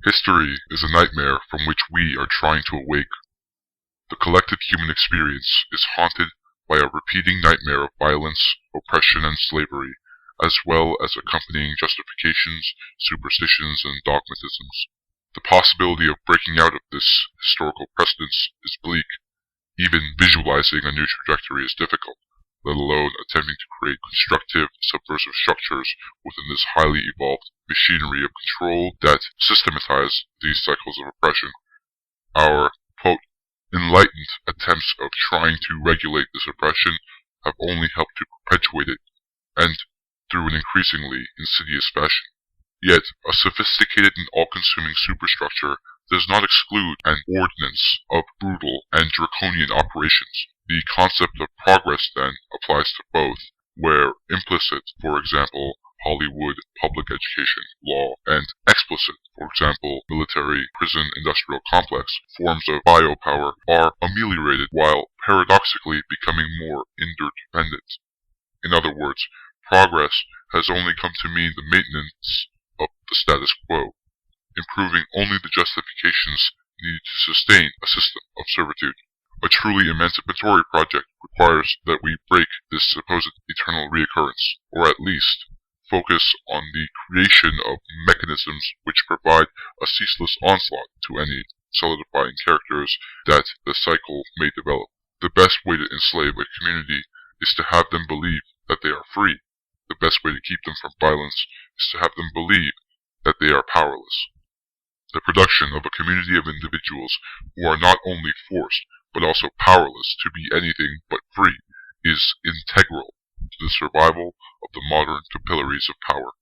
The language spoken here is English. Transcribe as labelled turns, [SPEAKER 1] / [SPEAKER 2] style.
[SPEAKER 1] History is a nightmare from which we are trying to awake. The collective human experience is haunted by a repeating nightmare of violence, oppression, and slavery, as well as accompanying justifications, superstitions, and dogmatisms. The possibility of breaking out of this historical precedence is bleak. Even visualizing a new trajectory is difficult, let alone attempting to create constructive, subversive structures within this highly evolved machinery of control that systematize these cycles of oppression. Our, quote, enlightened attempts of trying to regulate this oppression have only helped to perpetuate it, and through an increasingly insidious fashion. Yet, a sophisticated and all-consuming superstructure does not exclude an ordinance of brutal and draconian operations. The concept of progress, then, applies to both, where implicit, for example, Hollywood, public education, law, and explicit, for example, military, prison, industrial complex, forms of biopower are ameliorated while paradoxically becoming more interdependent. In other words, progress has only come to mean the maintenance of the status quo, improving only the justifications needed to sustain a system of servitude. A truly emancipatory project requires that we break this supposed eternal reoccurrence, or at least focus on the creation of mechanisms which provide a ceaseless onslaught to any solidifying characters that the cycle may develop. The best way to enslave a community is to have them believe that they are free. The best way to keep them from violence is to have them believe that they are powerless. The production of a community of individuals who are not only forced but also powerless to be anything but free is integral to the survival of the modern capillaries of power.